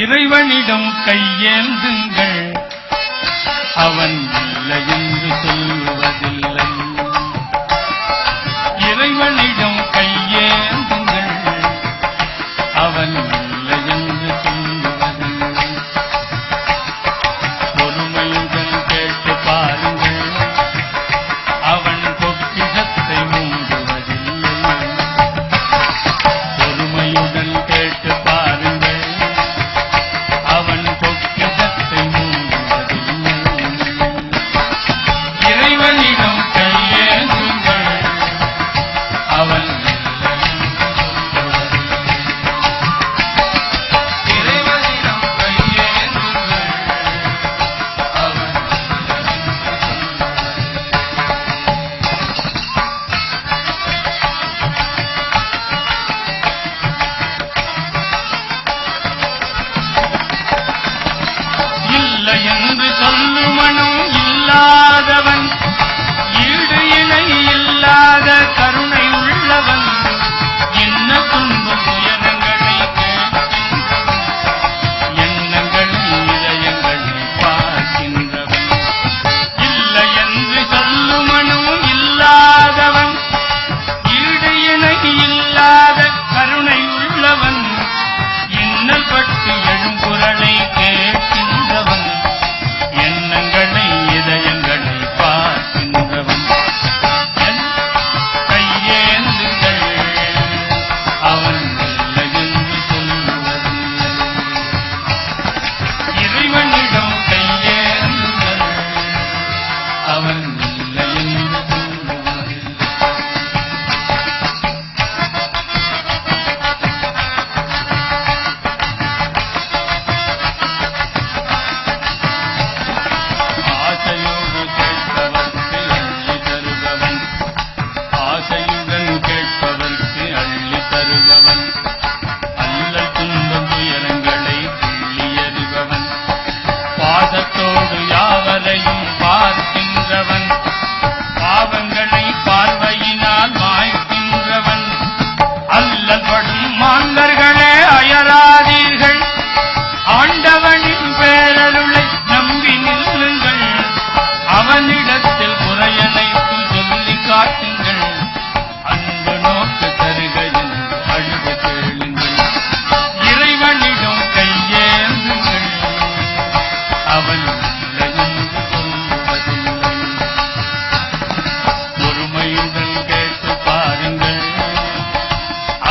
இறைவனிடம் கையேந்துங்கள், அவன் இல்லை என்று சொல்லுவதில்லை. இறைவனிடம் கையேந்துங்கள், அவன் இல்லை என்று சொல்லுவதில்லை. பொறுமையுடன் கேட்டு பாருங்கள், அவன் பொக்கிஷத்தை மூடுவதில்லை. பொறுமையுடன் கேட்டு பாருங்கள், அவன் பொக்கிஷத்தை மூடுவதில்லை. இறைவனிடம் கையேந்துங்கள், அவன் இறைவனிடம் கையேந்துங்கள், அவன் இல்லை என்று சொல்லுமனும் இல்லாதவன், ஈடு இணை இல்லாத கருணை உள்ளவன், என்ன துன்ப துயரங்களை எண்ணங்களை இதயங்களை பார்க்கின்றவன். இல்லை என்று சொல்லுமனும் இல்லாதவன், ஈடு இணை இல்லாத கருணை உள்ளவன், இன்னல் பட்டு எழும் குரலை கேட்கின்றவன், எண்ணங்களை இதயங்களை பார்க்கின்றவன். கையேந்துங்கள், அவன் இல்லை என்று சொல்லுவதில்லை. இறைவனிடம் கையேந்துங்கள், அவன் இல்லை என்று சொல்லுவதில்லை. ஆசையோடு கேட்பவர்க்கு அள்ளி தருபவன், ஆசையுடன் கேட்பவர்க்கு அள்ளி தருபவன், அல்லல் துன்பம் துயரங்களை துள்ளி எறிபவன், பாசத்தோடு யாவரையும் பார்க்கின்றவன், பாவங்களை பார்வையினால் மாய்க்கின்றவன். அல்லல் படும் மாந்தர்களே அயராதீர்கள், ஆண்டவனின் பேரருளை நம்பி நில்லுங்கள், அவனிடத்தில் குறையனைத்து சொல்லி காட்டுங்கள், அன்பு நோக்கு தருக என்று அழுது கேளுங்கள். இறைவனிடம் கையேந்துங்கள், அவன் இல்லை என்று சொல்லுவதில்லை. பொறுமையுடன் கேட்டு பாருங்கள்,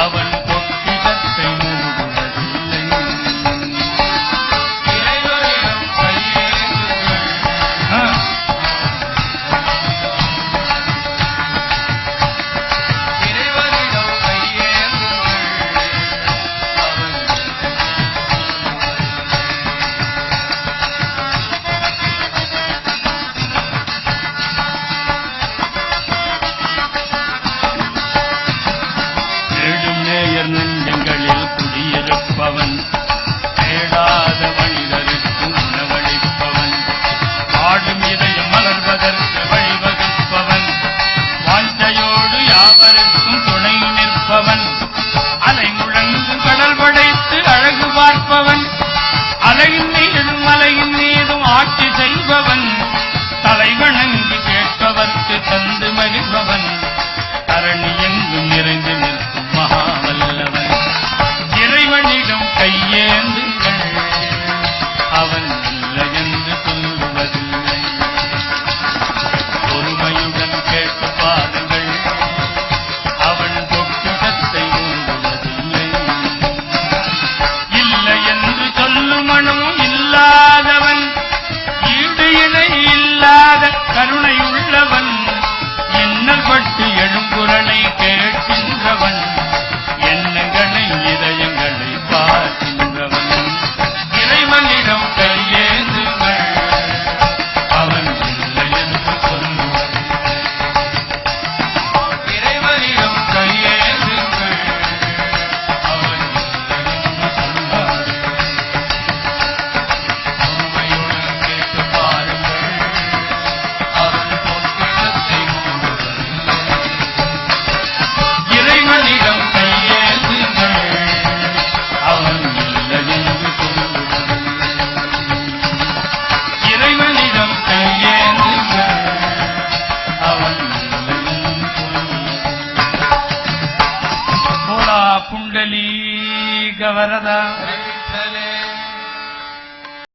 அவன் பொக்கிஷத்தை மூடுவதில்லை. இறைவனிடம் கையேந்துங்கள், இறைவனிடம் கையேந்துங்கள், அவன் தேடும் நேயர் நெஞ்சங்களில் குடியிருப்பவன், தேடாத மனிதருக்கு உணவளிப்பவன், பாடும் இதயம் மலர்வதற்கு வழிவகுப்பவன், வாஞ்சையோடு யாவருக்கும் துணை நிற்பவன், அலை முழங்கும் கடல் படைத்து அழகு பார்ப்பவன், அலையின் மீதும் மலையின் மீதும் ஆட்சி செய்பவன், தலைவணங்கி கேட்பவர்க்கு தந்து மகிழ்பவன், தரணி எங்கும் நிறைந்து நிற்கும் மகாவல்லவன். இறைவனிடம் கையேந்துங்கள், அவன் இல்லை என்று சொல்லுவதில்லை. பொறுமையுடன் கேட்டு பாருங்கள், அவன் பொக்கிஷத்தை மூடுவதில்லை. புண்டலீக வரதா